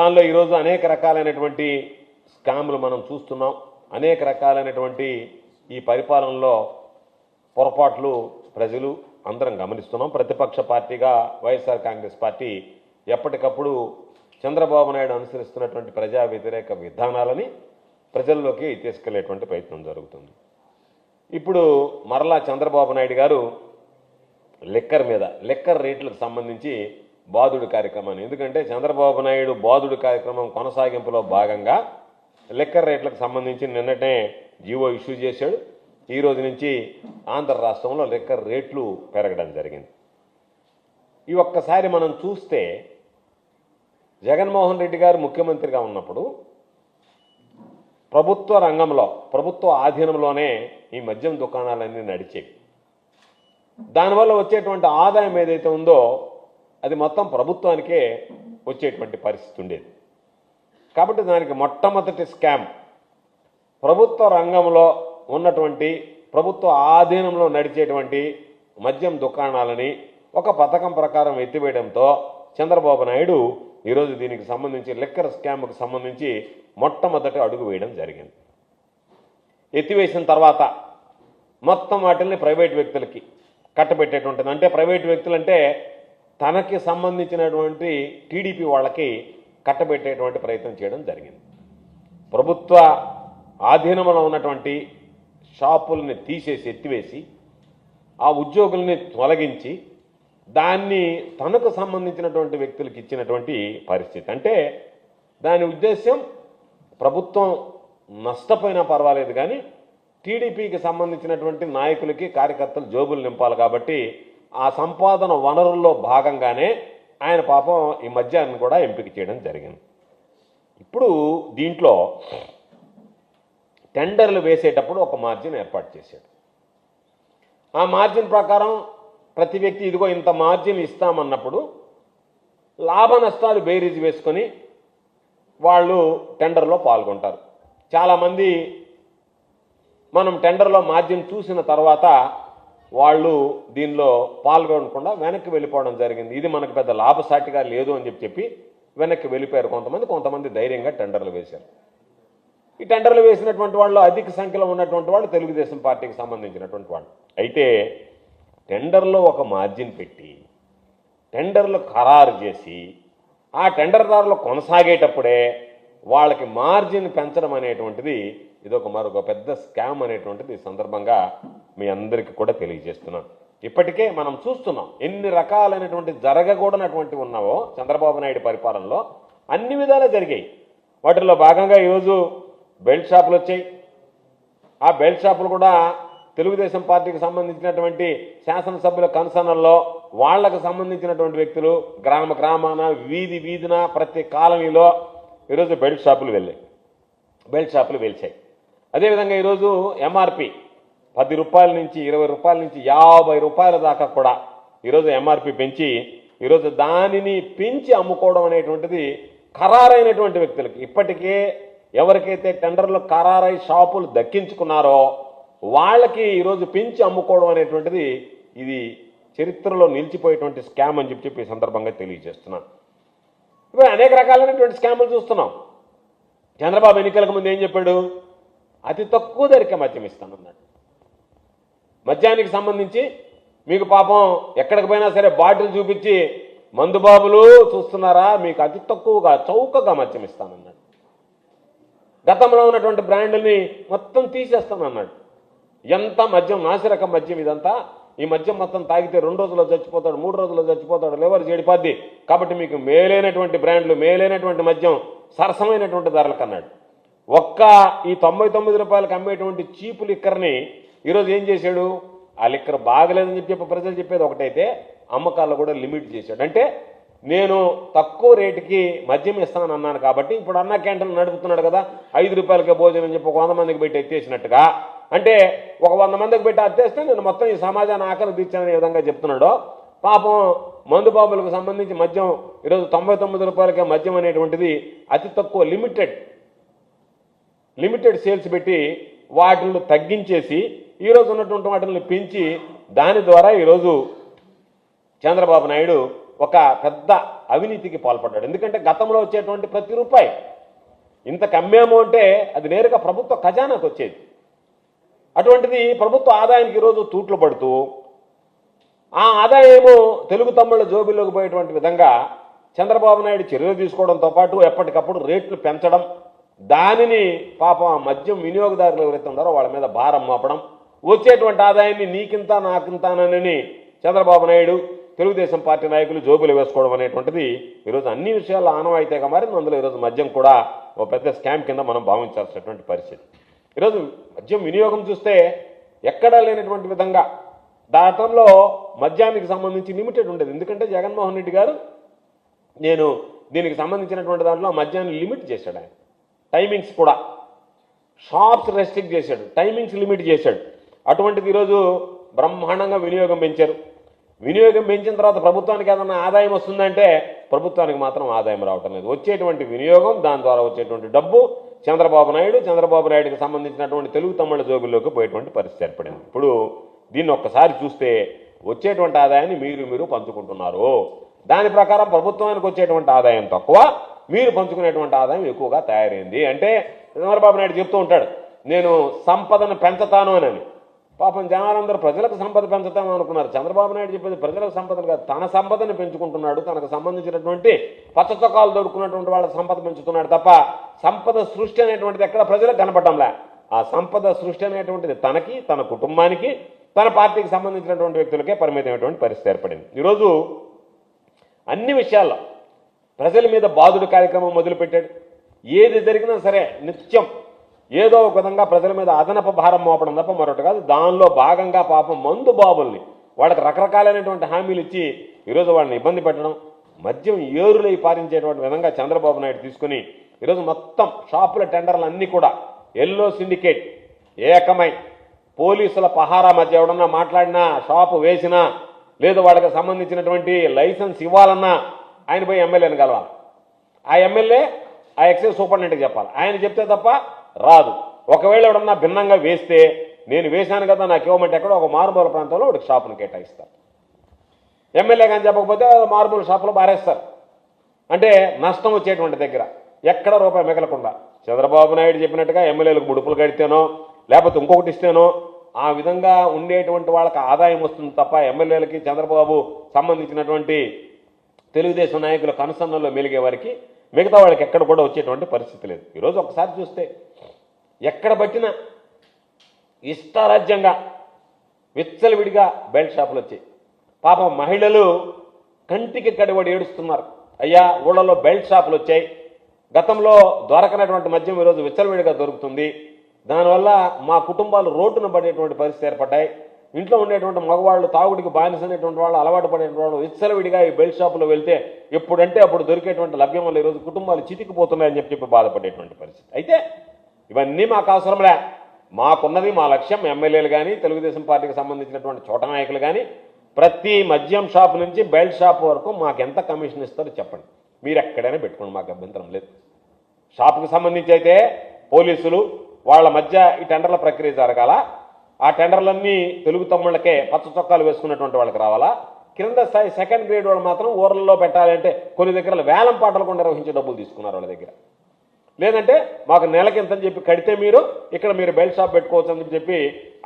దానిలో ఈరోజు అనేక రకాలైనటువంటి స్కామ్లు మనం చూస్తున్నాం. అనేక రకాలైనటువంటి ఈ పరిపాలనలో పొరపాట్లు ప్రజలు అందరం గమనిస్తున్నాం. ప్రతిపక్ష పార్టీగా వైఎస్ఆర్ కాంగ్రెస్ పార్టీ ఎప్పటికప్పుడు చంద్రబాబు నాయుడు అనుసరిస్తున్నటువంటి ప్రజా వ్యతిరేక విధానాలని ప్రజల్లోకి తీసుకెళ్లేటువంటి ప్రయత్నం జరుగుతుంది. ఇప్పుడు మరలా చంద్రబాబు నాయుడు గారు లిక్కర్ రేట్లకు సంబంధించి బాదుడు కార్యక్రమాన్ని, ఎందుకంటే చంద్రబాబు నాయుడు బాదుడు కార్యక్రమం కొనసాగింపులో భాగంగా లిక్కర్ రేట్లకు సంబంధించి నిన్ననే జీవో ఇష్యూ చేశాడు. ఈ రోజు నుంచి ఆంధ్ర రాష్ట్రంలో లిక్కర్ రేట్లు పెరగడం జరిగింది. ఈ ఒక్కసారి మనం చూస్తే జగన్మోహన్ రెడ్డి గారు ముఖ్యమంత్రిగా ఉన్నప్పుడు ప్రభుత్వ రంగంలో, ప్రభుత్వ ఆధీనంలోనే ఈ మద్యం దుకాణాలన్నీ నడిచేవి. దానివల్ల వచ్చేటువంటి ఆదాయం ఏదైతే ఉందో అది మొత్తం ప్రభుత్వానికే వచ్చేటువంటి పరిస్థితి ఉండేది. కాబట్టి దానికి మొట్టమొదటి స్కామ్ ప్రభుత్వ రంగంలో ఉన్నటువంటి, ప్రభుత్వ ఆధీనంలో నడిచేటువంటి మద్యం దుకాణాలని ఒక పథకం ప్రకారం ఎత్తివేయడంతో చంద్రబాబు నాయుడు ఈరోజు దీనికి సంబంధించి లిక్కర్ స్కామ్కు సంబంధించి మొట్టమొదటి అడుగు వేయడం జరిగింది. ఎత్తివేసిన తర్వాత మొత్తం వాటిని ప్రైవేట్ వ్యక్తులకి కట్టబెట్టేటువంటిది. అంటే ప్రైవేట్ వ్యక్తులు అంటే తనకి సంబంధించినటువంటి టీడీపీ వాళ్ళకి కట్టబెట్టేటువంటి ప్రయత్నం చేయడం జరిగింది. ప్రభుత్వ ఆధీనంలో ఉన్నటువంటి షాపుల్ని తీసేసి ఎత్తివేసి ఆ ఉద్యోగుల్ని తొలగించి దాన్ని తనకు సంబంధించినటువంటి వ్యక్తులకు ఇచ్చినటువంటి పరిస్థితి. అంటే దాని ఉద్దేశం ప్రభుత్వం నష్టపోయినా పర్వాలేదు కానీ టీడీపీకి సంబంధించినటువంటి నాయకులకి, కార్యకర్తలు జోబులు నింపాలి కాబట్టి ఆ సంపాదన వనరుల్లో భాగంగానే ఆయన పాపం ఈ మద్యాన్ని కూడా ఎంపిక చేయడం జరిగింది. ఇప్పుడు దీంట్లో టెండర్లు వేసేటప్పుడు ఒక మార్జిన్ ఏర్పాటు చేశాడు. ఆ మార్జిన్ ప్రకారం ప్రతి వ్యక్తి ఇదిగో ఇంత మార్జిన్ ఇస్తామన్నప్పుడు లాభ నష్టాలు బేరీజ్ వేసుకొని వాళ్ళు టెండర్లో పాల్గొంటారు. చాలామంది మనం టెండర్లో మార్జిన్ చూసిన తర్వాత వాళ్ళు దీనిలో పాల్గొనకుండా వెనక్కి వెళ్ళిపోవడం జరిగింది. ఇది మనకు పెద్ద లాభసాటిగా లేదు అని చెప్పి వెనక్కి వెళ్ళిపోయారు కొంతమంది ధైర్యంగా టెండర్లు వేశారు. ఈ టెండర్లు వేసినటువంటి వాళ్ళు అధిక సంఖ్యలో ఉన్నటువంటి వాళ్ళు తెలుగుదేశం పార్టీకి సంబంధించినటువంటి వాళ్ళు. అయితే టెండర్లో ఒక మార్జిన్ పెట్టి టెండర్లు ఖరారు చేసి ఆ టెండర్దారులు కొనసాగేటప్పుడే వాళ్ళకి మార్జిన్ పెంచడం అనేటువంటిది ఇదొక మరొక పెద్ద స్కామ్ అనేటువంటిది ఈ సందర్భంగా మీ అందరికీ కూడా తెలియజేస్తున్నాను. ఇప్పటికే మనం చూస్తున్నాం ఎన్ని రకాలైనటువంటి జరగకూడనటువంటి ఉన్నావో చంద్రబాబు నాయుడు పరిపాలనలో అన్ని విధాలా జరిగాయి. వాటిల్లో భాగంగా ఈరోజు బెల్ట్ షాపులు వచ్చాయి. ఆ బెల్ట్ షాపులు కూడా తెలుగుదేశం పార్టీకి సంబంధించినటువంటి శాసనసభ్యుల కన్సర్న్లో వాళ్లకు సంబంధించినటువంటి వ్యక్తులు గ్రామాన వీధిన ప్రతి కాలనీలో ఈరోజు బెల్ట్ షాపులు వెలిచాయి. అదేవిధంగా ఈరోజు ఎంఆర్పి 10 రూపాయల నుంచి 20 రూపాయల నుంచి 50 రూపాయల దాకా కూడా ఈరోజు ఎంఆర్పి పెంచి ఈరోజు దానిని పెంచి అమ్ముకోవడం అనేటువంటిది ఖరారైనటువంటి వ్యక్తులకి, ఇప్పటికే ఎవరికైతే టెండర్లు ఖరారై షాపులు దక్కించుకున్నారో వాళ్ళకి ఈరోజు పెంచి అమ్ముకోవడం అనేటువంటిది ఇది చరిత్రలో నిలిచిపోయేటువంటి స్కామ్ అని చెప్పి ఈ సందర్భంగా తెలియజేస్తున్నాను. ఇప్పుడు అనేక రకాలైనటువంటి స్కాములు చూస్తున్నాం. చంద్రబాబు ఎన్నికలకు ముందు ఏం చెప్పాడు? అతి తక్కువ ధరకే మద్యం ఇస్తానన్నాడు. మద్యానికి సంబంధించి మీకు పాపం ఎక్కడికి పోయినా సరే బాటిల్ చూపించి మందుబాబులు చూస్తున్నారా, మీకు అతి తక్కువగా చౌకగా మద్యం ఇస్తానన్నాడు. గతంలో ఉన్నటువంటి బ్రాండ్ని మొత్తం తీసేస్తానన్నాడు. ఎంత మద్యం, నాసిరకం మద్యం ఇదంతా. ఈ మద్యం మొత్తం తాగితే 2 రోజుల్లో చచ్చిపోతాడు, 3 రోజుల్లో చచ్చిపోతాడు, లివర్ చెడిపోద్ది. కాబట్టి మీకు మేలైనటువంటి బ్రాండ్లు, మేలైనటువంటి మద్యం సరసమైనటువంటి ధరలకు అన్నాడు. ఒక్క ఈ 99 రూపాయలకు అమ్మేటువంటి చీపు లిక్కర్ని ఈరోజు ఏం చేశాడు? ఆ లిక్కర్ బాగలేదని చెప్పి ప్రజలు చెప్పేది ఒకటైతే అమ్మకాల్లో కూడా లిమిట్ చేశాడు. అంటే నేను తక్కువ రేటుకి మద్యం ఇస్తానని అన్నాను కాబట్టి ఇప్పుడు అన్న క్యాంటీన్ నడుపుతున్నాడు కదా, 5 రూపాయలకే భోజనం అని చెప్పి 100 మందికి పెట్టి ఎత్తేసినట్టుగా. అంటే ఒక 100 మందికి పెట్టి అత్తేస్తే నేను మొత్తం ఈ సమాజాన్ని ఆకలి తీర్చాననే విధంగా చెప్తున్నాడు. పాపం మందు బాబులకు సంబంధించి మద్యం ఈరోజు 99 రూపాయలకే మద్యం అనేటువంటిది అతి తక్కువ లిమిటెడ్ సేల్స్ పెట్టి వాటిని తగ్గించేసి ఈరోజు ఉన్నటువంటి వాటిని పెంచి దాని ద్వారా ఈరోజు చంద్రబాబు నాయుడు ఒక పెద్ద అవినీతికి పాల్పడ్డాడు. ఎందుకంటే గతంలో వచ్చేటువంటి ప్రతి రూపాయి ఇంతకు అమ్మేమో అంటే అది నేరుగా ప్రభుత్వ ఖజానాకు వచ్చేది. అటువంటిది ప్రభుత్వ ఆదాయానికి ఈరోజు తూట్లు పడుతూ ఆ ఆదాయమేమో తెలుగు తమ్ముళ్ళ జోబిలోకి పోయేటువంటి విధంగా చంద్రబాబు నాయుడు చర్యలు తీసుకోవడంతో పాటు ఎప్పటికప్పుడు రేట్లు పెంచడం, దానిని పాపం ఆ మద్యం వినియోగదారులు ఎవరైతే ఉన్నారో వాళ్ళ మీద భారం మోపడం, వచ్చేటువంటి ఆదాయాన్ని నీకింత నాకింతానని చంద్రబాబు నాయుడు తెలుగుదేశం పార్టీ నాయకులు జోబులు వేసుకోవడం అనేటువంటిది ఈరోజు అన్ని విషయాల్లో ఆనవాయితీగా మారింది. అందులో ఈరోజు మద్యం కూడా ఒక పెద్ద స్కామ్ కింద మనం భావించాల్సినటువంటి పరిస్థితి. ఈరోజు మద్యం వినియోగం చూస్తే ఎక్కడా లేనటువంటి విధంగా దాటంలో మద్యానికి సంబంధించి లిమిటెడ్ ఉండేది. ఎందుకంటే జగన్మోహన్ రెడ్డి గారు నేను దీనికి సంబంధించినటువంటి దాంట్లో మద్యాన్ని లిమిట్ చేశాడు. ఆయన టైమింగ్స్ కూడా షాప్స్ రెస్ట్రిక్ట్ చేశాడు, టైమింగ్స్ లిమిట్ చేశాడు. అటువంటిది ఈరోజు బ్రహ్మాండంగా వినియోగం పెంచారు. వినియోగం పెంచిన తర్వాత ప్రభుత్వానికి ఏదన్నా ఆదాయం వస్తుందంటే ప్రభుత్వానికి మాత్రం ఆదాయం రావటం లేదు. వచ్చేటువంటి వినియోగం, దాని ద్వారా వచ్చేటువంటి డబ్బు చంద్రబాబు నాయుడుకి సంబంధించినటువంటి తెలుగు తమ్ముళ్ళ జోబుల్లోకి పోయేటువంటి పరిస్థితి ఏర్పడింది. ఇప్పుడు దీన్ని ఒక్కసారి చూస్తే వచ్చేటువంటి ఆదాయాన్ని మీరు పంచుకుంటున్నారు. దాని ప్రకారం ప్రభుత్వానికి వచ్చేటువంటి ఆదాయం తక్కువ, మీరు పంచుకునేటువంటి ఆదాయం ఎక్కువగా తయారైంది. అంటే చంద్రబాబు నాయుడు చెప్తూ ఉంటాడు, నేను సంపదను పెంచుతాను అని. పాపం జనాలందరూ ప్రజలకు సంపద పెంచుతామని అనుకున్నారు. చంద్రబాబు నాయుడు చెప్పేది ప్రజలకు సంపదను కాదు, తన సంపదను పెంచుకుంటున్నాడు. తనకు సంబంధించినటువంటి పచ్చ చొక్కాలు దొరుకుతున్నటువంటి వాళ్ళ సంపద పెంచుతున్నాడు తప్ప సంపద సృష్టి అనేటువంటిది ఎక్కడ ప్రజలకు కనపడంలే. ఆ సంపద సృష్టి అనేటువంటిది తనకి, తన కుటుంబానికి, తన పార్టీకి సంబంధించినటువంటి వ్యక్తులకే పరిమితమైనటువంటి పరిస్థితి ఏర్పడింది. ఈరోజు అన్ని విషయాల్లో ప్రజల మీద బాధుడు కార్యక్రమం మొదలుపెట్టాడు. ఏది జరిగినా సరే నిత్యం ఏదో ఒక విధంగా ప్రజల మీద అదనపు భారం మోపడం తప్ప మరొకటి కాదు. దానిలో భాగంగా పాపం మందు బాబుల్ని వాళ్ళకి రకరకాలైనటువంటి హామీలు ఇచ్చి ఈరోజు వాళ్ళని ఇబ్బంది పెట్టడం, మద్యం ఏరులై పారించేటువంటి విధంగా చంద్రబాబు నాయుడు తీసుకుని ఈరోజు మొత్తం షాపుల టెండర్లు అన్నీ కూడా ఎల్లో సిండికేట్ ఏకమై పోలీసుల పహారా మధ్య ఎవడన్నా మాట్లాడినా, షాపు వేసినా, లేదు వాళ్ళకి సంబంధించినటువంటి లైసెన్స్ ఇవ్వాలన్నా ఆయన పోయి ఎమ్మెల్యేని కలవాలి. ఆ ఎమ్మెల్యే ఆ ఎక్సైజ్ సూపరింటెండెంట్కి చెప్పాలి. ఆయన చెప్తే తప్ప రాదు. ఒకవేళ ఎవడన్నా భిన్నంగా వేస్తే నేను వేశాను కదా నాకు ఇవ్వమంటే ఎక్కడో ఒక మారుమూల ప్రాంతంలో వాడికి షాపును కేటాయిస్తారు. ఎమ్మెల్యే కానీ చెప్పకపోతే మారుమూల షాపులో బారేస్తారు. అంటే నష్టం వచ్చేటువంటి దగ్గర ఎక్కడ రూపాయి మిగలకుండా చంద్రబాబు నాయుడు చెప్పినట్టుగా ఎమ్మెల్యేలకు ముడుపులు కడితేనో లేకపోతే ఇంకొకటి ఇస్తేనో ఆ విధంగా ఉండేటువంటి వాళ్ళకి ఆదాయం వస్తుంది తప్ప ఎమ్మెల్యేలకి చంద్రబాబు సంబంధించినటువంటి తెలుగుదేశం నాయకుల కనుసన్నల్లో మెలిగే వారికి మిగతా వాళ్ళకి ఎక్కడ కూడా వచ్చేటువంటి పరిస్థితి లేదు. ఈరోజు ఒకసారి చూస్తే ఎక్కడ పట్టినా ఇష్టారాజ్యంగా విచ్చలవిడిగా బెల్ట్ షాపులు వచ్చాయి. పాపం మహిళలు కంటికి కడివడి ఏడుస్తున్నారు. అయ్యా ఊళ్ళలో బెల్ట్ షాపులు వచ్చాయి, గతంలో దొరకనటువంటి మద్యం ఈరోజు విచ్చలవిడిగా దొరుకుతుంది, దానివల్ల మా కుటుంబాలు రోడ్డున పడేటువంటి పరిస్థితి ఏర్పడ్డాయి, ఇంట్లో ఉండేటువంటి మగవాళ్ళు తాగుడికి బానిసనేటువంటి వాళ్ళు అలవాటు పడేటువంటి వాళ్ళు విచ్చలవిడిగా ఈ బెల్ట్ షాపులో వెళ్తే ఎప్పుడంటే అప్పుడు దొరికేటువంటి లభ్యం వల్ల ఈరోజు కుటుంబాలు చితికిపోతున్నాయని చెప్పి బాధపడేటువంటి పరిస్థితి. అయితే ఇవన్నీ మాకు అవసరంలే, మాకున్నది మా లక్ష్యం. ఎమ్మెల్యేలు కానీ తెలుగుదేశం పార్టీకి సంబంధించినటువంటి చోట నాయకులు కానీ ప్రతి మద్యం షాపు నుంచి బెల్ట్ షాప్ వరకు మాకు ఎంత కమిషన్ ఇస్తారో చెప్పండి, మీరు ఎక్కడైనా పెట్టుకోండి, మాకు అభ్యంతరం లేదు. షాపుకి సంబంధించి అయితే పోలీసులు వాళ్ళ మధ్య ఈ టెండర్ల ప్రక్రియ జరగాల, ఆ టెండర్లన్నీ తెలుగు తమ్ముళ్ళకే పచ్చ చొక్కాలు వేసుకున్నటువంటి వాళ్ళకి రావాలా, కింద స్థాయి సెకండ్ గ్రేడ్ వాళ్ళు మాత్రం ఊర్లలో పెట్టాలంటే కొన్ని దగ్గర వేలం పాటలు కూడా నిర్వహించి డబ్బులు తీసుకున్నారు వాళ్ళ దగ్గర. లేదంటే మాకు నెలకి ఎంతని చెప్పి కడితే ఇక్కడ మీరు బెల్ట్ షాప్ పెట్టుకోవచ్చు అని చెప్పి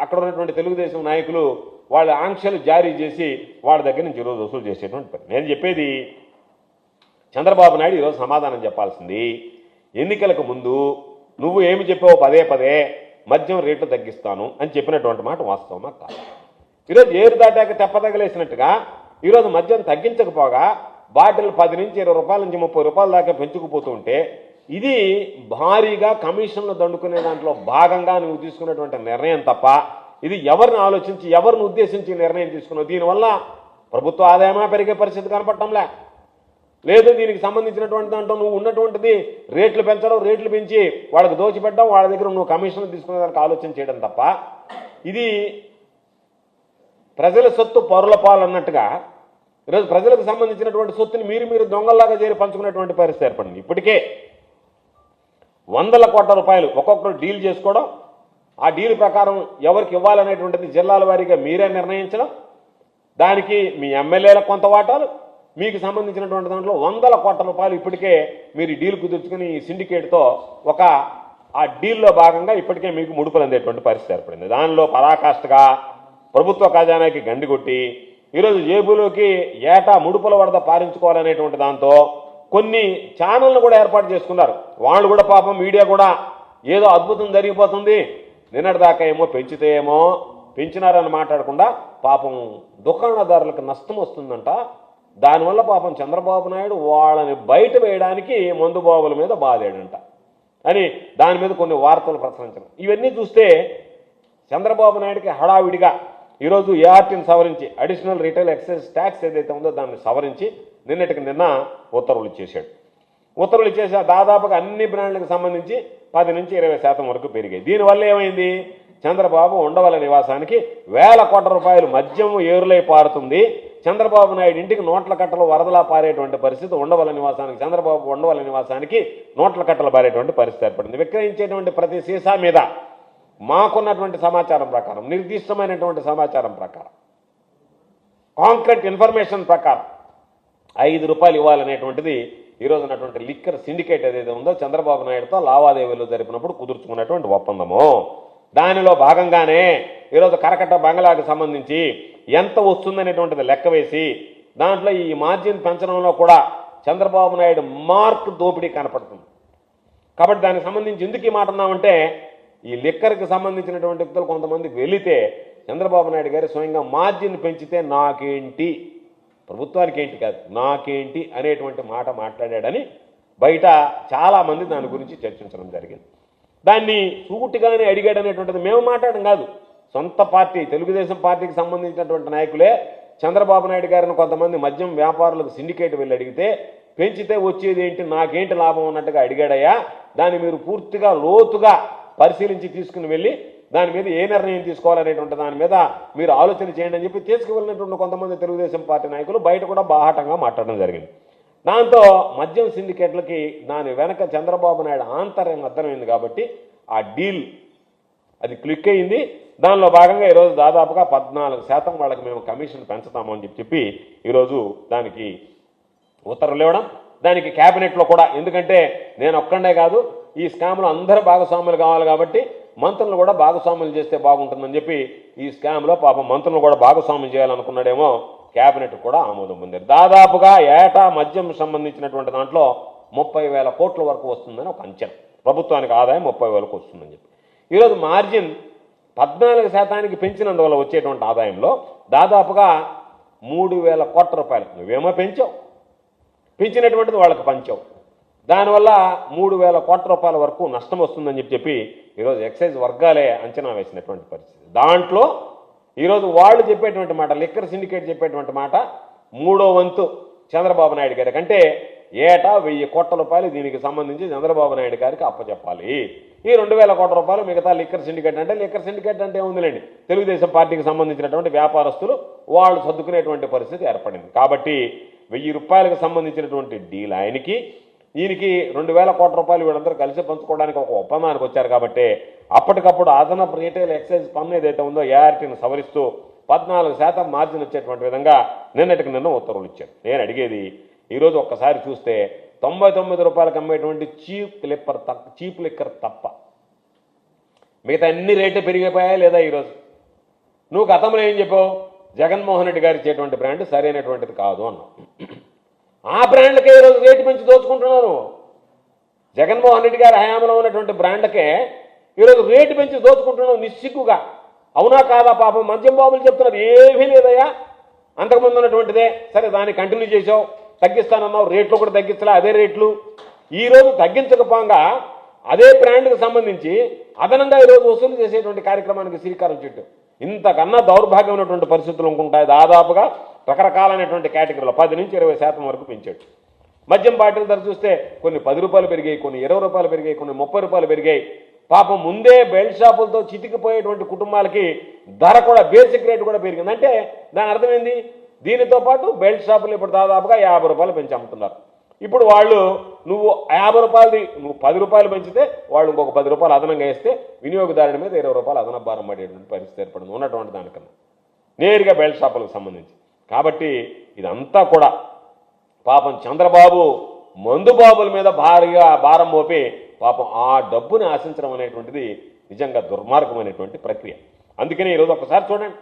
అక్కడ ఉన్నటువంటి తెలుగుదేశం నాయకులు వాళ్ళ ఆంక్షలు జారీ చేసి వాళ్ళ దగ్గర నుంచి ఈరోజు వసూలు చేసేటువంటి పని. నేను చెప్పేది చంద్రబాబు నాయుడు ఈరోజు సమాధానం చెప్పాల్సింది, ఎన్నికలకు ముందు నువ్వు ఏమి చెప్పావు పదే మద్యం రేట్లు తగ్గిస్తాను అని చెప్పినటువంటి మాట వాస్తవమా కాదు? ఈరోజు ఏరు దాటాక తెప్పతగలేసినట్టుగా ఈరోజు మద్యం తగ్గించకపోగా బాటిల్ 10 నుంచి 20 రూపాయల నుంచి 30 రూపాయల దాకా పెంచుకుపోతూ ఉంటే ఇది భారీగా కమిషన్లు దండుకునే దాంట్లో భాగంగా నువ్వు తీసుకున్నటువంటి నిర్ణయం తప్ప ఇది ఎవరిని ఆలోచించి ఎవరిని ఉద్దేశించి నిర్ణయం తీసుకున్నావు? దీనివల్ల ప్రభుత్వ ఆదాయమా పెరిగే పరిస్థితి కనపడటంలే, లేదు దీనికి సంబంధించినటువంటి దాంట్లో నువ్వు ఉన్నటువంటిది రేట్లు పెంచడం, రేట్లు పెంచి వాళ్ళకి దోచిపెట్టడం, వాళ్ళ దగ్గర నువ్వు కమిషన్లు తీసుకునేదానికి ఆలోచన చేయడం తప్ప ఇది ప్రజల సొత్తు పరుల పాలు అన్నట్టుగా ఈరోజు ప్రజలకు సంబంధించినటువంటి సొత్తుని మీరు దొంగల్లాగా చేరి పంచుకునేటువంటి పరిస్థితి ఏర్పడింది. ఇప్పటికే 100 కోట్ల రూపాయలు ఒక్కొక్కరు డీల్ చేసుకోవడం, ఆ డీల్ ప్రకారం ఎవరికి ఇవ్వాలనేటువంటిది జిల్లాల వారీగా మీరే నిర్ణయించడం, దానికి మీ ఎమ్మెల్యేలకు కొంత వాటాలు, మీకు సంబంధించినటువంటి దాంట్లో 100 కోట్ల రూపాయలు ఇప్పటికే మీరు డీల్ కుదుర్చుకుని ఈ సిండికేట్తో ఆ డీల్లో భాగంగా ఇప్పటికే మీకు ముడుపులు అందేటువంటి పరిస్థితి ఏర్పడింది. దానిలో పరాకాష్ఠగా ప్రభుత్వ ఖజానాకి గండి కొట్టి ఈరోజు జేబులోకి ఏటా ముడుపుల వరద పారించుకోవాలనేటువంటి దాంతో కొన్ని ఛానళ్లు కూడా ఏర్పాటు చేసుకున్నారు. వాళ్ళు కూడా పాపం మీడియా కూడా ఏదో అద్భుతం జరిగిపోతుంది, నిన్నటిదాకా ఏమో పెంచితే ఏమో పెంచినారని మాట్లాడకుండా పాపం దుకాణదారులకు నష్టం వస్తుందంట, దానివల్ల పాపం చంద్రబాబు నాయుడు వాళ్ళని బయట వేయడానికి మందు బాబుల మీద బాధాడంట అని దాని మీద కొన్ని వార్తలు ప్రచురించడం. ఇవన్నీ చూస్తే చంద్రబాబు నాయుడికి హడావిడిగా ఈరోజు ఏఆర్టీని సవరించి అడిషనల్ రిటైల్ ఎక్సైజ్ ట్యాక్స్ ఏదైతే ఉందో దాన్ని సవరించి నిన్నటికి నిన్న ఉత్తర్వులు ఇచ్చేశాడు. ఉత్తర్వులు ఇచ్చేసా దాదాపుగా అన్ని బ్రాండ్లకు సంబంధించి 10 నుంచి 20% వరకు పెరిగాయి. దీనివల్ల ఏమైంది, చంద్రబాబు ఉండవల్లి నివాసానికి వేల కోట్ల రూపాయలు మద్యం ఏరులై పారుతుంది. చంద్రబాబు నాయుడు ఇంటికి నోట్ల కట్టలు వరదలా పారేటువంటి పరిస్థితి ఉండవల్లి నివాసానికి, చంద్రబాబు ఉండవల్లి నివాసానికి నోట్ల కట్టలు పారేటువంటి పరిస్థితి ఏర్పడింది. విక్రయించేటువంటి ప్రతి సీసా మీద మాకున్నటువంటి సమాచారం ప్రకారం, నిర్దిష్టమైనటువంటి సమాచారం ప్రకారం, కాంక్రీట్ ఇన్ఫర్మేషన్ ప్రకారం 5 రూపాయలు ఇవ్వాలనేటువంటిది ఈరోజు ఉన్నటువంటి లిక్కర్ సిండికేట్ ఏదైతే ఉందో చంద్రబాబు నాయుడుతో లావాదేవీలు జరిపినప్పుడు కుదుర్చుకున్నటువంటి ఒప్పందము. దానిలో భాగంగానే ఈరోజు కరకట్ట బంగ్లాకు సంబంధించి ఎంత వస్తుందనేటువంటిది లెక్క వేసి దాంట్లో ఈ మార్జిన్ పెంచడంలో కూడా చంద్రబాబు నాయుడు మార్క్ దోపిడీ కనపడుతుంది. కాబట్టి దానికి సంబంధించి ఎందుకు ఈ మాట అన్నామంటే, ఈ లిక్కర్కి సంబంధించినటువంటి వ్యక్తులు కొంతమందికి వెళితే చంద్రబాబు నాయుడు గారు స్వయంగా మార్జిన్ పెంచితే నాకేంటి, ప్రభుత్వానికి ఏంటి కాదు నాకేంటి అనేటువంటి మాట మాట్లాడాడని బయట చాలామంది దాని గురించి చర్చించడం జరిగింది. దాన్ని సూటిగానే అడిగాడు అనేటువంటిది మేము మాట్లాడడం కాదు, సొంత పార్టీ తెలుగుదేశం పార్టీకి సంబంధించినటువంటి నాయకులే చంద్రబాబు నాయుడు గారిని కొంతమంది మద్యం వ్యాపారులకు సిండికేట్ వెళ్ళి అడిగితే పెంచితే వచ్చేది ఏంటి, నాకేంటి లాభం అన్నట్టుగా అడిగాడయ్యా. దాన్ని మీరు పూర్తిగా లోతుగా పరిశీలించి తీసుకుని వెళ్ళి దాని మీద ఏ నిర్ణయం తీసుకోవాలనేటువంటి దాని మీద మీరు ఆలోచన చేయండి అని చెప్పి తీసుకువెళ్ళినటువంటి కొంతమంది తెలుగుదేశం పార్టీ నాయకులు బయట కూడా బాహాటంగా మాట్లాడడం జరిగింది. దాంతో మద్యం సిండికేట్లకి దాని వెనక చంద్రబాబు నాయుడు ఆంతర్యం అర్థమైంది కాబట్టి ఆ డీల్ అది క్లిక్ అయింది. దానిలో భాగంగా ఈరోజు దాదాపుగా 14% వాళ్ళకి మేము కమిషన్ పెంచుతాము అని చెప్పి ఈరోజు దానికి ఉత్తర్వులు ఇవ్వడం, దానికి క్యాబినెట్లో కూడా, ఎందుకంటే నేను ఒక్కడే కాదు ఈ స్కామ్లో అందరూ భాగస్వాములు కావాలి కాబట్టి మంత్రులు కూడా భాగస్వాములు చేస్తే బాగుంటుందని చెప్పి ఈ స్కామ్లో పాపం మంత్రులు కూడా భాగస్వామ్యం చేయాలనుకున్నాడేమో, క్యాబినెట్ కూడా ఆమోదం పొందారు. దాదాపుగా ఏటా మద్యం సంబంధించినటువంటి దాంట్లో 30,000 కోట్ల వరకు వస్తుందని ఒక అంచనా, ప్రభుత్వానికి ఆదాయం 30,000 వస్తుందని చెప్పి. ఈరోజు మార్జిన్ 14% పెంచినందువల్ల వచ్చేటువంటి ఆదాయంలో దాదాపుగా 3,000 కోట్ల రూపాయలు నువ్వేమో పెంచినటువంటిది వాళ్ళకి పంచావు, దానివల్ల 3,000 కోట్ల రూపాయల వరకు నష్టం వస్తుందని చెప్పి ఈరోజు ఎక్సైజ్ వర్గాలే అంచనా వేసినటువంటి పరిస్థితి. దాంట్లో ఈరోజు వాళ్ళు చెప్పేటువంటి మాట, లిక్కర్ సిండికేట్ చెప్పేటువంటి మాట 3వ వంతు చంద్రబాబు నాయుడు గారికి, అంటే ఏటా 1,000 కోట్ల రూపాయలు దీనికి సంబంధించి చంద్రబాబు నాయుడు గారికి అప్పచెప్పాలి. ఈ 2,000 కోట్ల రూపాయలు మిగతా లిక్కర్ సిండికేట్ అంటే ఏముందిలేండి, తెలుగుదేశం పార్టీకి సంబంధించినటువంటి వ్యాపారస్తులు వాళ్ళు సర్దుకునేటువంటి పరిస్థితి ఏర్పడింది. కాబట్టి 1,000 రూపాయలకు సంబంధించినటువంటి డీల్ ఆయనకి, ఈయనకి 2,000 కోట్ల రూపాయలు వీళ్ళందరూ కలిసి పంచుకోవడానికి ఒక ఒప్పందానికి వచ్చారు. కాబట్టి అప్పటికప్పుడు అదనపు రీటైల్ ఎక్సైజ్ పన్ను ఏదైతే ఉందో ఏఆర్టీని సవరిస్తూ 14% మార్జిన్ వచ్చేటువంటి విధంగా నిన్నటికి నిన్న ఉత్తర్వులు ఇచ్చారు. నేను అడిగేది ఈరోజు ఒక్కసారి చూస్తే 99 రూపాయలకు అమ్మేటువంటి చీప్ లిక్కర్ తప్ప మిగతా అన్ని రేట్లు పెరిగిపోయాయా లేదా? ఈరోజు నువ్వు గతంలో ఏం చెప్పావు, జగన్మోహన్ రెడ్డి గారు ఇచ్చేటువంటి బ్రాండ్ సరైనటువంటిది కాదు అన్నావు. ఆ బ్రాండ్లకే ఈరోజు రేటు పెంచి దోచుకుంటున్నారు. జగన్మోహన్ రెడ్డి గారి హయాంలో ఉన్నటువంటి బ్రాండ్లకే ఈరోజు రేటు పెంచి దోచుకుంటున్నావు నిస్సిగ్గుగా. అవునా కాదా? పాపం మద్యం బాబులు చెప్తున్నారు ఏమీ లేదయ్యా, అంతకుముందు ఉన్నటువంటిదే, సరే దాన్ని కంటిన్యూ చేసావు, తగ్గిస్తానన్నావు, రేట్లు కూడా తగ్గించలే, అదే రేట్లు. ఈరోజు తగ్గించకపోగా అదే బ్రాండ్కి సంబంధించి అదనంగా ఈరోజు వసూలు చేసేటువంటి కార్యక్రమానికి శ్రీకారం చుట్టూ. ఇంతకన్నా దౌర్భాగ్యం ఉన్నటువంటి పరిస్థితులు ఉంటాయి. దాదాపుగా రకరకాలైనటువంటి కేటగిరీలో 10 నుంచి 20% వరకు పెంచాడు. మద్యం బాటిల్ ధర చూస్తే కొన్ని 10 రూపాయలు పెరిగాయి, కొన్ని 20 రూపాయలు పెరిగాయి, కొన్ని 30 రూపాయలు పెరిగాయి. పాపం ముందే బెల్ట్ షాపులతో చితికిపోయేటువంటి కుటుంబాలకి ధర కూడా బేసిక్ రేట్ కూడా పెరిగింది. అంటే దాని అర్థమైంది, దీనితో పాటు బెల్ట్ షాపులు ఇప్పుడు దాదాపుగా 50 రూపాయలు పెంచి అమ్ముతున్నారు. ఇప్పుడు వాళ్ళు నువ్వు 50 రూపాయలది నువ్వు 10 రూపాయలు పెంచితే వాళ్ళు ఇంకొక 10 రూపాయలు అదనంగా వేస్తే వినియోగదారుని మీద 20 రూపాయలు అదనపు భారం పడేటువంటి పరిస్థితి ఏర్పడింది ఉన్నటువంటి దానికన్నా నేరుగా బెల్ట్ షాపులకు సంబంధించి. కాబట్టి ఇదంతా కూడా పాపం చంద్రబాబు మందుబాబుల మీద భారీగా భారం మోపి పాపం ఆ డబ్బుని ఆశించడం అనేటువంటిది నిజంగా దుర్మార్గమైనటువంటి ప్రక్రియ. అందుకని ఈరోజు ఒకసారి చూడండి,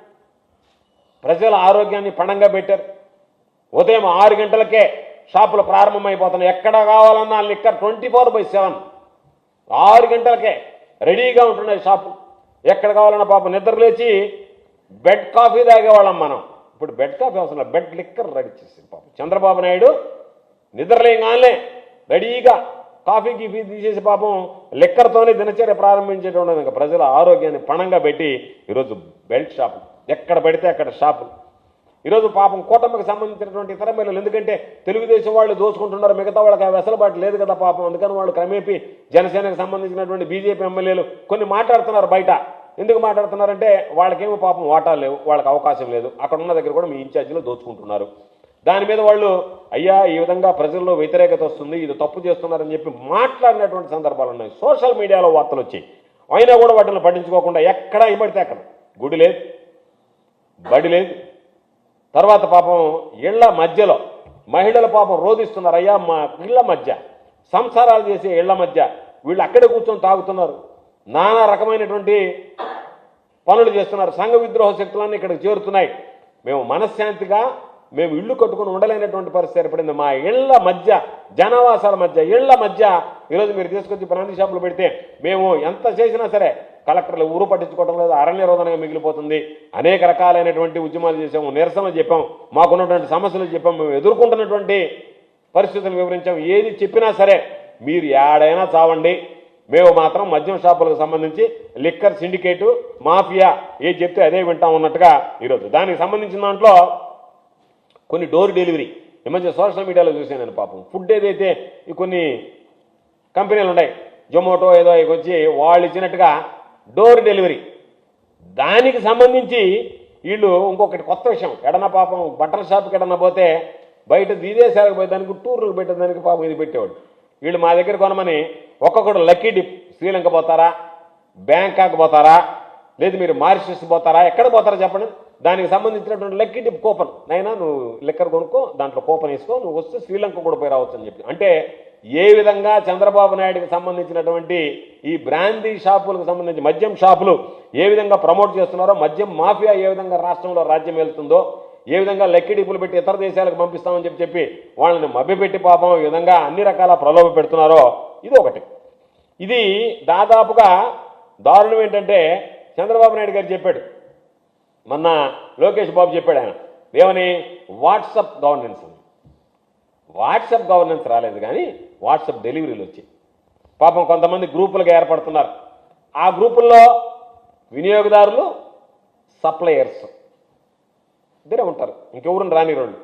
ప్రజల ఆరోగ్యాన్ని పణంగా పెట్టారు. ఉదయం 6 గంటలకే షాపులు ప్రారంభమైపోతున్నాయి. ఎక్కడ కావాలన్నా లిక్కర్ 24/7 6 గంటలకే రెడీగా ఉంటున్నాయి షాపులు. ఎక్కడ కావాలన్నా పాపం నిద్ర లేచి బెడ్ కాఫీ తాగేవాళ్ళం మనం. ఇప్పుడు బెడ్ కాఫీ అవసరం, బెడ్ లిక్కర్ రెడీ చేసింది పాపం చంద్రబాబు నాయుడు. నిద్రలేగానే రెడీగా కాఫీ గీఫీ తీసేసి పాపం లిక్కర్తోనే దినచర్య ప్రారంభించేటువంటి ఇంకా ప్రజల ఆరోగ్యాన్ని పణంగా పెట్టి ఈరోజు బెల్ట్ షాపులు ఎక్కడ పెడితే అక్కడ షాపులు. ఈరోజు పాపం కూటమికి సంబంధించినటువంటి ఇతర మహిళలు, ఎందుకంటే తెలుగుదేశం వాళ్ళు దోచుకుంటున్నారు, మిగతా వాళ్ళకి ఆ వెసలుబాటు లేదు కదా పాపం. అందుకని వాళ్ళు క్రమేపీ జనసేనకు సంబంధించినటువంటి బీజేపీ ఎమ్మెల్యేలు కొన్ని మాట్లాడుతున్నారు బయట. ఎందుకు మాట్లాడుతున్నారంటే వాళ్ళకేమో పాపం వాటాలు లేవు, వాళ్ళకి అవకాశం లేదు, అక్కడ ఉన్న దగ్గర కూడా మీ ఇన్ఛార్జీలు దోచుకుంటున్నారు. దాని మీద వాళ్ళు అయ్యా ఈ విధంగా ప్రజల్లో వ్యతిరేకత వస్తుంది, ఇది తప్పు చేస్తున్నారని చెప్పి మాట్లాడినటువంటి సందర్భాలు ఉన్నాయి. సోషల్ మీడియాలో వార్తలు వచ్చాయి, అయినా కూడా వాటిని పట్టించుకోకుండా ఎక్కడ ఇవ్వడితే అక్కడ గుడి లేదు, బడి లేదు. తర్వాత పాపం ఇళ్ల మధ్యలో మహిళల పాపం రోధిస్తున్నారు. అయ్యా మా ఇళ్ల మధ్య సంసారాలు చేసే ఇళ్ల మధ్య వీళ్ళు అక్కడే కూర్చొని తాగుతున్నారు, నానా రకమైనటువంటి పనులు చేస్తున్నారు. సంఘ విద్రోహ శక్తులన్నీ ఇక్కడికి చేరుతున్నాయి. మేము మనశ్శాంతిగా మేము ఇళ్ళు కట్టుకుని ఉండలేనటువంటి పరిస్థితి ఏర్పడింది. మా ఇళ్ల మధ్య, జనవాసాల మధ్య, ఇళ్ల మధ్య ఈరోజు మీరు తీసుకొచ్చి బ్రాండీ షాపులు పెడితే మేము ఎంత చేసినా సరే కలెక్టర్లు ఊరు పట్టించుకోవడం లేదు, అరణ్య రోదనగా మిగిలిపోతుంది. అనేక రకాలైనటువంటి ఉద్యమాలు చేసాము, నిరసనలు చెప్పాం, మాకున్నటువంటి సమస్యలు చెప్పాం, మేము ఎదుర్కొంటున్నటువంటి పరిస్థితులు వివరించాం. ఏది చెప్పినా సరే మీరు ఏడైనా చావండి, మేము మాత్రం మద్యం షాపులకు సంబంధించి లిక్కర్ సిండికేటు మాఫియా ఏది చెప్తే అదే వింటాం ఉన్నట్టుగా ఈరోజు దానికి సంబంధించిన దాంట్లో కొన్ని డోర్ డెలివరీ ఈ మధ్య సోషల్ మీడియాలో చూశాను నేను. పాపం ఫుడ్ ఏదైతే కొన్ని కంపెనీలు ఉన్నాయి, జొమాటో ఏదో వచ్చి వాళ్ళు ఇచ్చినట్టుగా డోర్ డెలివరీ, దానికి సంబంధించి వీళ్ళు ఇంకొకటి కొత్త విషయం, ఎడన పాపం బట్టల షాప్కి ఎడన పోతే బయట విదేశాలకు పోయి దానికి టూర్లు పెట్టేదానికి పాపం ఇది పెట్టేవాడు. వీళ్ళు మా దగ్గర కొనమని ఒక్కొక్కడు లక్కీ డిప్, శ్రీలంక పోతారా, బ్యాంకాక్ పోతారా, లేదు మీరు మారిషస్ పోతారా, ఎక్కడ పోతారా చెప్పండి, దానికి సంబంధించినటువంటి లక్కీ డిప్ కూపన్, నైనా నువ్వు లిక్కర్ కొనుక్కో, దాంట్లో కూపన్ వేసుకో, నువ్వు వస్తే శ్రీలంక కూడా పోయి రావచ్చు అని చెప్పి. అంటే ఏ విధంగా చంద్రబాబు నాయుడుకి సంబంధించినటువంటి ఈ బ్రాందీ షాపులకు సంబంధించి మద్యం షాపులు ఏ విధంగా ప్రమోట్ చేస్తున్నారో, మద్యం మాఫియా ఏ విధంగా రాష్ట్రంలో రాజ్యం వెళ్తుందో, ఏ విధంగా లక్కీ డిప్పులు పెట్టి ఇతర దేశాలకు పంపిస్తామని చెప్పి వాళ్ళని మభ్యపెట్టి పాపం ఈ విధంగా అన్ని రకాల ప్రలోభ పెడుతున్నారో ఇది ఒకటి. ఇది దాదాపుగా దారుణం ఏంటంటే చంద్రబాబు నాయుడు గారు చెప్పాడు, మొన్న లోకేష్ బాబు చెప్పాడు, ఆయన ఏమని, వాట్సాప్ గవర్నెన్స్. వాట్సాప్ గవర్నెన్స్ రాలేదు కానీ వాట్సాప్ డెలివరీలు వచ్చాయి. పాపం కొంతమంది గ్రూపులుగా ఏర్పడుతున్నారు. ఆ గ్రూపుల్లో వినియోగదారులు, సప్లయర్స్ ఇద్దరే ఉంటారు, ఇంకెవరు రాని రోడ్లు.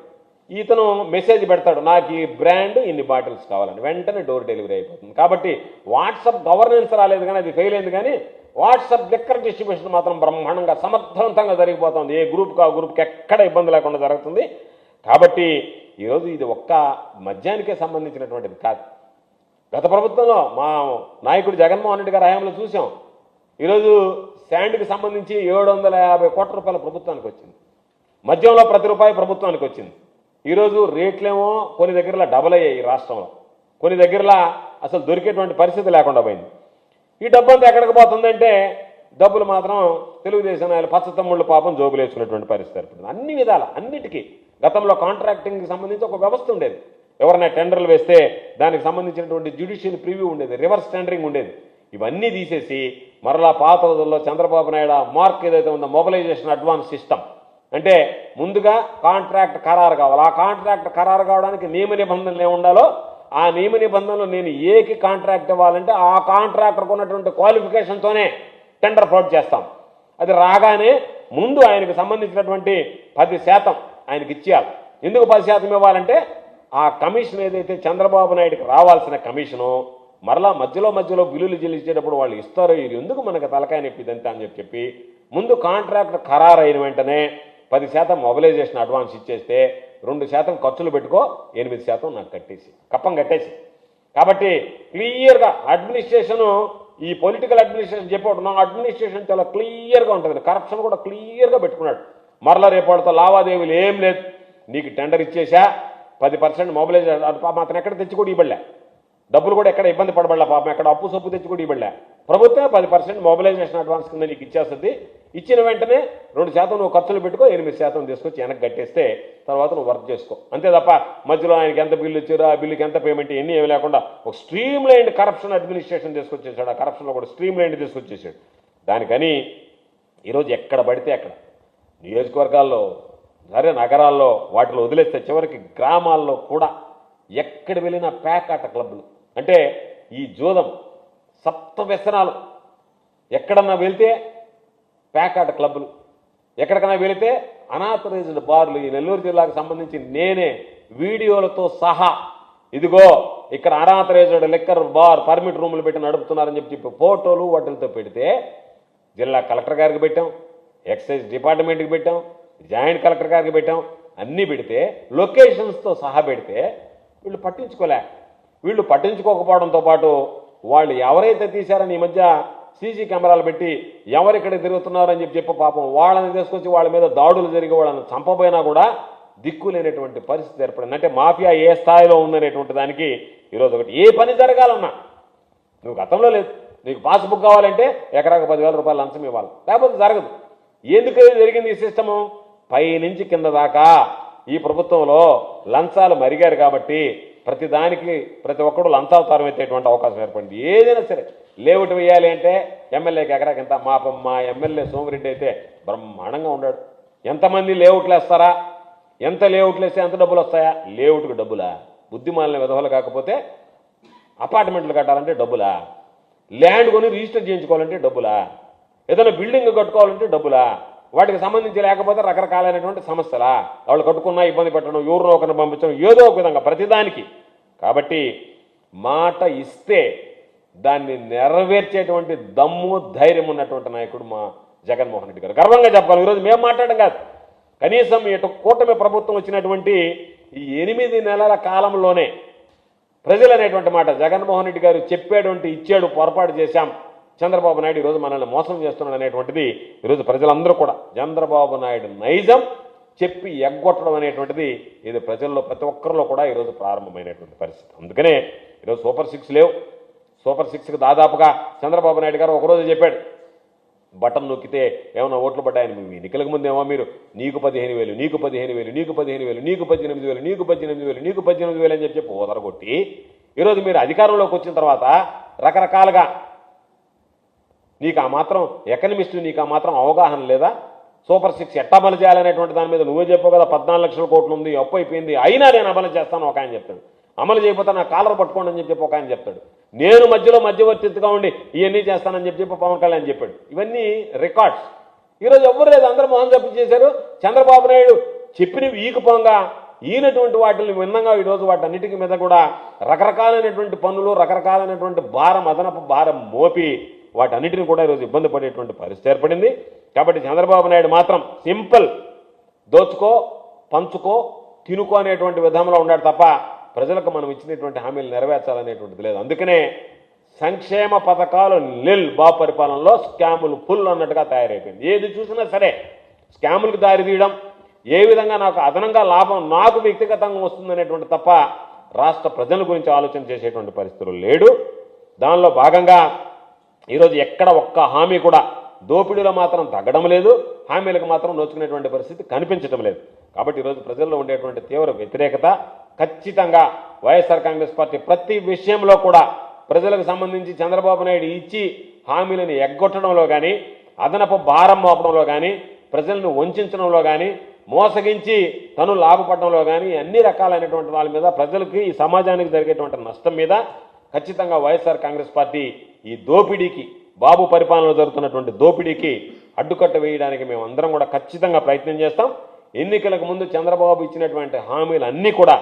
ఇతను మెసేజ్ పెడతాడు, నాకు ఈ బ్రాండ్ ఇన్ని బాటిల్స్ కావాలని, వెంటనే డోర్ డెలివరీ అయిపోతుంది. కాబట్టి వాట్సాప్ గవర్నెన్స్ రాలేదు కానీ అది ఫెయిల్ అయింది. కానీ వాట్సాప్ లిక్కర్ డిస్ట్రిబ్యూషన్ మాత్రం బ్రహ్మాండంగా సమర్థవంతంగా జరిగిపోతుంది. ఏ గ్రూప్కి ఆ గ్రూప్కి ఎక్కడ ఇబ్బంది లేకుండా జరుగుతుంది. కాబట్టి ఈరోజు ఇది ఒక్క మద్యానికే సంబంధించినటువంటిది కాదు. గత ప్రభుత్వంలో మా నాయకుడు జగన్మోహన్ రెడ్డి గారి హయాంలో చూసాం. ఈరోజు శాండ్కి సంబంధించి 750 కోట్ల రూపాయల ప్రభుత్వానికి వచ్చింది. మద్యంలో ప్రతి రూపాయి ప్రభుత్వానికి వచ్చింది. ఈరోజు రేట్లేమో కొన్ని దగ్గరలో డబల్ అయ్యాయి రాష్ట్రంలో, కొన్ని దగ్గరలో అసలు దొరికేటువంటి పరిస్థితి లేకుండా పోయింది. ఈ డబ్బు అంతా ఎక్కడికి పోతుందంటే డబ్బులు మాత్రం తెలుగుదేశం నాయకులు పచ్చతమ్ముళ్ళు పాపం జోబులు వేసుకునేటువంటి పరిస్థితి ఏర్పడింది. అన్ని విధాల అన్నిటికీ గతంలో కాంట్రాక్టింగ్కి సంబంధించి ఒక వ్యవస్థ ఉండేది. ఎవరైనా టెండర్లు వేస్తే దానికి సంబంధించినటువంటి జ్యుడిషియల్ ప్రివ్యూ ఉండేది, రివర్స్ టెండరింగ్ ఉండేది. ఇవన్నీ తీసేసి మరలా పాత రోజుల్లో చంద్రబాబు నాయుడు మార్క్ ఏదైతే ఉందో మొబిలైజేషన్ అడ్వాన్స్ సిస్టమ్, అంటే ముందుగా కాంట్రాక్ట్ ఖరారు కావాలి. ఆ కాంట్రాక్ట్ ఖరారు కావడానికి నియమ నిబంధనలు ఏముండాలో ఆ నియమ నిబంధనలు నేను ఏకి కాంట్రాక్ట్ ఇవ్వాలంటే ఆ కాంట్రాక్టర్కు ఉన్నటువంటి క్వాలిఫికేషన్తోనే టెండర్ ఫ్లోట్ చేస్తాం. అది రాగానే ముందు ఆయనకు సంబంధించినటువంటి 10% ఆయనకి ఇచ్చేయాలి. ఎందుకు 10% ఇవ్వాలంటే ఆ కమిషన్ ఏదైతే చంద్రబాబు నాయుడుకి రావాల్సిన కమిషను మరలా మధ్యలో బిల్లులు చెల్లించేటప్పుడు వాళ్ళు ఇస్తారు. ఇది ఎందుకు మనకు తలకాయ నొప్పిదంతా అని చెప్పి ముందు కాంట్రాక్ట్ ఖరారు అయిన వెంటనే 10% మొబిలైజేషన్ అడ్వాన్స్ ఇచ్చేస్తే 2% ఖర్చులు పెట్టుకో, 8% నాకు కట్టేసి కప్పం కట్టేసి. కాబట్టి క్లియర్గా అడ్మినిస్ట్రేషను, ఈ పొలిటికల్ అడ్మినిస్ట్రేషన్ చెప్పాడు, నా అడ్మినిస్ట్రేషన్ చాలా క్లియర్గా ఉంటుంది. కరప్షన్ కూడా క్లియర్గా పెట్టుకున్నాడు. మరలా రేపటితో లావాదేవీలు ఏం లేదు, నీకు టెండర్ ఇచ్చేసా, 10% మొబిలైజేషన్ పాపం అతను ఎక్కడ తెచ్చి కూడా ఇవ్వలే, డబ్బులు కూడా ఎక్కడ ఇబ్బంది పడబడలే, పాపం ఎక్కడ అప్పు సొప్పు తెచ్చి కూడా ఇవ్వలే. ప్రభుత్వమే 10% మొబిలైజేషన్ అడ్వాన్స్ కింద నీకు ఇచ్చేస్తుంది. ఇచ్చిన వెంటనే 2% నువ్వు ఖర్చులు పెట్టుకో, 8% తీసుకొచ్చి వెనక్కి కట్టేస్తే తర్వాత నువ్వు వర్క్ చేసుకో. అంతే తప్ప మధ్యలో ఆయనకి ఎంత బిల్లు ఇచ్చారో ఆ బిల్లుకి ఎంత పేమెంట్ ఇవన్నీ ఏమి లేకుండా ఒక స్ట్రీమ్ లైన్డ్ కరప్షన్ అడ్మినిస్ట్రేషన్ తీసుకొచ్చేసాడు. ఆ కరప్షన్లో కూడా స్ట్రీమ్ లైన్డ్ తీసుకొచ్చేసాడు. దానికని ఈరోజు ఎక్కడ పడితే అక్కడ నియోజకవర్గాల్లో, సరే నగరాల్లో వాటిలో వదిలేస్తే చివరికి గ్రామాల్లో కూడా ఎక్కడ వెళ్ళినా ప్యాకాట క్లబ్లు, అంటే ఈ జూదం సప్త వ్యసనాలు. ఎక్కడన్నా వెళ్తే ప్యాకాట క్లబ్లు, ఎక్కడికన్నా వెళితే అనాథరైజ్డ్ బార్లు. ఈ నెల్లూరు జిల్లాకు సంబంధించి నేనే వీడియోలతో సహా ఇదిగో ఇక్కడ అనాథరైజ్డ్ లిక్కర్ బార్ పర్మిట్ రూములు పెట్టి నడుపుతున్నారని చెప్పి ఫోటోలు వాటిలతో పెడితే జిల్లా కలెక్టర్ గారికి పెట్టాం, ఎక్సైజ్ డిపార్ట్మెంట్కి పెట్టాం, జాయింట్ కలెక్టర్ గారికి పెట్టాం, అన్నీ పెడితే లొకేషన్స్తో సహా పెడితే వీళ్ళు పట్టించుకోలే. వీళ్ళు పట్టించుకోకపోవడంతో పాటు వాళ్ళు ఎవరైతే తీశారని ఈ మధ్య సీసీ కెమెరాలు పెట్టి ఎవరిక్కడ తిరుగుతున్నారని చెప్పి పాపం వాళ్ళని తీసుకొచ్చి వాళ్ళ మీద దాడులు జరిగి వాళ్ళని చంపబోయినా కూడా దిక్కు లేనటువంటి పరిస్థితి ఏర్పడింది. అంటే మాఫియా ఏ స్థాయిలో ఉందనేటువంటి దానికి ఈరోజు ఒకటి, ఏ పని జరగాలన్నా నువ్వు గతంలో లేదు, నీకు పాస్బుక్ కావాలంటే ఎకరాకు 10,000 రూపాయలు లంచం ఇవ్వాలి, లేకపోతే జరగదు. ఎందుకు జరిగింది ఈ సిస్టము? పైనుంచి కింద దాకా ఈ ప్రభుత్వంలో లంచాలు మరిగారు కాబట్టి ప్రతిదానికి ప్రతి ఒక్కడు లంచావతారం ఎత్తేటువంటి అవకాశం ఏర్పడింది. ఏదైనా సరే లేఅవుట్ వేయాలి అంటే ఎమ్మెల్యేకి ఎకరాకి ఎంత, మా ఎమ్మెల్యే సోమిరెడ్డి అయితే బ్రహ్మాండంగా ఉన్నాడు. ఎంతమంది లేఅవుట్లు వేస్తారా, ఎంత లేఅవుట్లు వేస్తే ఎంత డబ్బులు వస్తాయా? లేఅవుట్కి డబ్బులా? బుద్ధిమాలిన విధవలు కాకపోతే అపార్ట్మెంట్లు కట్టాలంటే డబ్బులా? ల్యాండ్ కొని రిజిస్టర్ చేయించుకోవాలంటే డబ్బులా? ఏదైనా బిల్డింగ్ కట్టుకోవాలంటే డబ్బులా? వాటికి సంబంధించి లేకపోతే రకరకాలైనటువంటి సమస్యలా? వాళ్ళు కట్టుకున్నా ఇబ్బంది పెట్టడం, ఎవరినో ఒకరిని పంపించడం, ఏదో ఒక విధంగా ప్రతిదానికి. కాబట్టి మాట ఇస్తే దాన్ని నెరవేర్చేటువంటి దమ్ము ధైర్యం ఉన్నటువంటి నాయకుడు మా జగన్మోహన్ రెడ్డి గారు. గర్వంగా చెప్పాలి. ఈరోజు మేము మాట్లాడడం కాదు, కనీసం ఇటు కూటమి ప్రభుత్వం వచ్చినటువంటి ఈ 8 నెలల కాలంలోనే ప్రజలు అనేటువంటి మాట జగన్మోహన్ రెడ్డి గారు చెప్పేటువంటి ఇచ్చాడు, పొరపాటు చేశాం, చంద్రబాబు నాయుడు ఈరోజు మనల్ని మోసం చేస్తున్నాడు అనేటువంటిది ఈరోజు ప్రజలందరూ కూడా చంద్రబాబు నాయుడు నైజం చెప్పి ఎగ్గొట్టడం అనేటువంటిది ఇది ప్రజల్లో ప్రతి ఒక్కరిలో కూడా ఈరోజు ప్రారంభమైనటువంటి పరిస్థితి. అందుకనే ఈరోజు సూపర్ 6 లేవు. సూపర్ 6కి దాదాపుగా చంద్రబాబు నాయుడు గారు ఒకరోజు చెప్పాడు, బటన్ నొక్కితే ఏమైనా ఓట్లు పడ్డాయని. మీ ఎన్నికలకు ముందేమో మీరు నీకు 15,000, నీకు 15,000, నీకు 15,000, నీకు 18,000, నీకు 18,000, నీకు 18,000 అని చెప్పి ఓదరగొట్టి ఈరోజు మీరు అధికారంలోకి వచ్చిన తర్వాత రకరకాలుగా నీకు ఆ మాత్రం ఎకనమిస్ట్, నీకు ఆ మాత్రం అవగాహన లేదా? సూపర్ 6 ఎట్టా అమలు చేయాలనేటువంటి దాని మీద నువ్వే చెప్పావు కదా, 14 లక్షల కోట్లు ఉంది, అప్పు అయిపోయింది, అయినా నేను అమలు చేస్తాను ఒక ఆయన చెప్తాడు. అమలు చేయకపోతే నా కాలర్ పట్టుకోండి అని చెప్పి ఒక ఆయన చెప్తాడు. నేను మధ్యలో మధ్యవర్తిగా ఉండి ఇవన్నీ చేస్తానని చెప్పి పవన్ కళ్యాణ్ చెప్పాడు. ఇవన్నీ రికార్డ్స్. ఈరోజు ఎవ్వరు లేదు, అందరూ మొహం చెప్పి చేశారు. చంద్రబాబు నాయుడు చెప్పినవి ఈకపోగా ఈయనటువంటి వాటిని విన్నంగా ఈరోజు వాటన్నిటికీ మీద కూడా రకరకాలైనటువంటి పనులు, రకరకాలైనటువంటి భారం, అదనపు భారం మోపి వాటన్నిటిని కూడా ఈరోజు ఇబ్బంది పడేటువంటి పరిస్థితి ఏర్పడింది. కాబట్టి చంద్రబాబు నాయుడు మాత్రం సింపుల్ దోచుకో, పంచుకో, తినుకో అనేటువంటి విధంలో ఉన్నాడు తప్ప ప్రజలకు మనం ఇచ్చినటువంటి హామీలు నెరవేర్చాలనేటువంటిది లేదు. అందుకనే సంక్షేమ పథకాలు నిల్ బాబు పరిపాలనలో స్కాములు ఫుల్ అన్నట్టుగా తయారైపోయింది. ఏది చూసినా సరే స్కాములకు దారి తీయడం, ఏ విధంగా నాకు అదనంగా లాభం నాకు వ్యక్తిగతంగా వస్తుందనేటువంటి తప్ప రాష్ట్ర ప్రజల గురించి ఆలోచన చేసేటువంటి పరిస్థితులు లేడు. దానిలో భాగంగా ఈరోజు ఎక్కడ ఒక్క హామీ కూడా దోపిడీలో మాత్రం తగ్గడం లేదు, హామీలకు మాత్రం నోచుకునేటువంటి పరిస్థితి కనిపించడం లేదు. కాబట్టి ఈరోజు ప్రజల్లో ఉండేటువంటి తీవ్ర వ్యతిరేకత ఖచ్చితంగా వైఎస్ఆర్ కాంగ్రెస్ పార్టీ ప్రతి విషయంలో కూడా ప్రజలకు సంబంధించి చంద్రబాబు నాయుడు ఇచ్చి హామీలను ఎగ్గొట్టడంలో కానీ, అదనపు భారం మోపడంలో కానీ, ప్రజలను వంచడంలో కానీ, మోసగించి తను లాభపడడంలో కానీ అన్ని రకాలైనటువంటి వాళ్ళ మీద ప్రజలకి ఈ సమాజానికి జరిగేటువంటి నష్టం మీద ఖచ్చితంగా వైఎస్ఆర్ కాంగ్రెస్ పార్టీ ఈ దోపిడీకి, బాబు పరిపాలనలో జరుగుతున్నటువంటి దోపిడీకి అడ్డుకట్ట వేయడానికి మేము అందరం కూడా ఖచ్చితంగా ప్రయత్నం చేస్తాం. ఎన్నికలకు ముందు చంద్రబాబు ఇచ్చినటువంటి హామీలు అన్నీ కూడా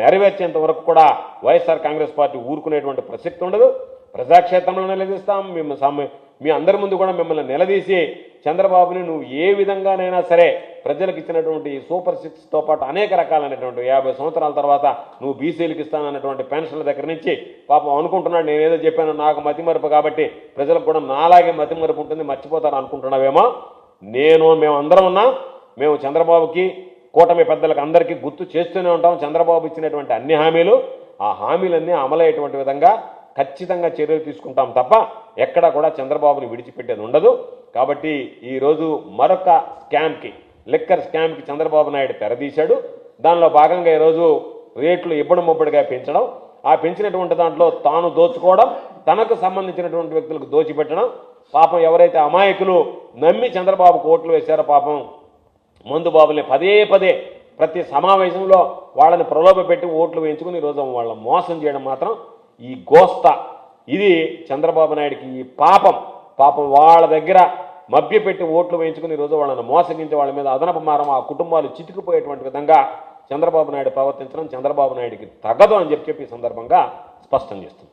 నెరవేర్చేంత వరకు కూడా వైఎస్ఆర్ కాంగ్రెస్ పార్టీ ఊరుకునేటువంటి ప్రసక్తి ఉండదు. ప్రజాక్షేత్రంలో నిలదీస్తాం. మీ అందరి ముందు కూడా మిమ్మల్ని నిలదీసి చంద్రబాబుని నువ్వు ఏ విధంగానైనా సరే ప్రజలకు ఇచ్చినటువంటి సూపర్ 6తో పాటు అనేక రకాలైనటువంటి 50 సంవత్సరాల తర్వాత నువ్వు బీసీలకు ఇస్తానన్నటువంటి పెన్షన్ల దగ్గర నుంచి పాపం అనుకుంటున్నాడు నేనేదో చెప్పాను నాకు మతిమరుపు కాబట్టి ప్రజలకు కూడా నాలాగే మతిమరుపు ఉంటుంది, మర్చిపోతాను అనుకుంటున్నావేమో. మేమందరం ఉన్నాం. మేము చంద్రబాబుకి కూటమి పెద్దలకు అందరికీ గుర్తు చేస్తూనే ఉంటాం. చంద్రబాబు ఇచ్చినటువంటి అన్ని హామీలు, ఆ హామీలన్నీ అమలయ్యేటువంటి విధంగా ఖచ్చితంగా చర్యలు తీసుకుంటాం తప్ప ఎక్కడా కూడా చంద్రబాబుని విడిచిపెట్టేది ఉండదు. కాబట్టి ఈరోజు మరొక స్కామ్కి, లిక్కర్ స్కామ్కి చంద్రబాబు నాయుడు తెరదీశాడు. దానిలో భాగంగా ఈరోజు రేట్లు ఇబ్బడి ముబ్బడిగా పెంచడం, ఆ పెంచినటువంటి దాంట్లో తాను దోచుకోవడం, తనకు సంబంధించినటువంటి వ్యక్తులకు దోచిపెట్టడం. పాపం ఎవరైతే అమాయకులు నమ్మి చంద్రబాబుకు ఓట్లు వేశారో పాపం మందు బాబుల్ని పదే పదే ప్రతి సమావేశంలో వాళ్ళని ప్రలోభపెట్టి ఓట్లు వేయించుకుని ఈరోజు వాళ్ళ మోసం చేయడం మాత్రం ఈ గోస్త, ఇది చంద్రబాబు నాయుడికి ఈ పాపం వాళ్ళ దగ్గర మభ్యపెట్టి ఓట్లు వేయించుకుని ఈరోజు వాళ్ళని మోసగించి వాళ్ళ మీద అదనపు మారం ఆ కుటుంబాలు చితికిపోయేటువంటి విధంగా చంద్రబాబు నాయుడు ప్రవర్తించడం చంద్రబాబు నాయుడికి తగదు అని చెప్పి ఈ సందర్భంగా స్పష్టం చేస్తుంది.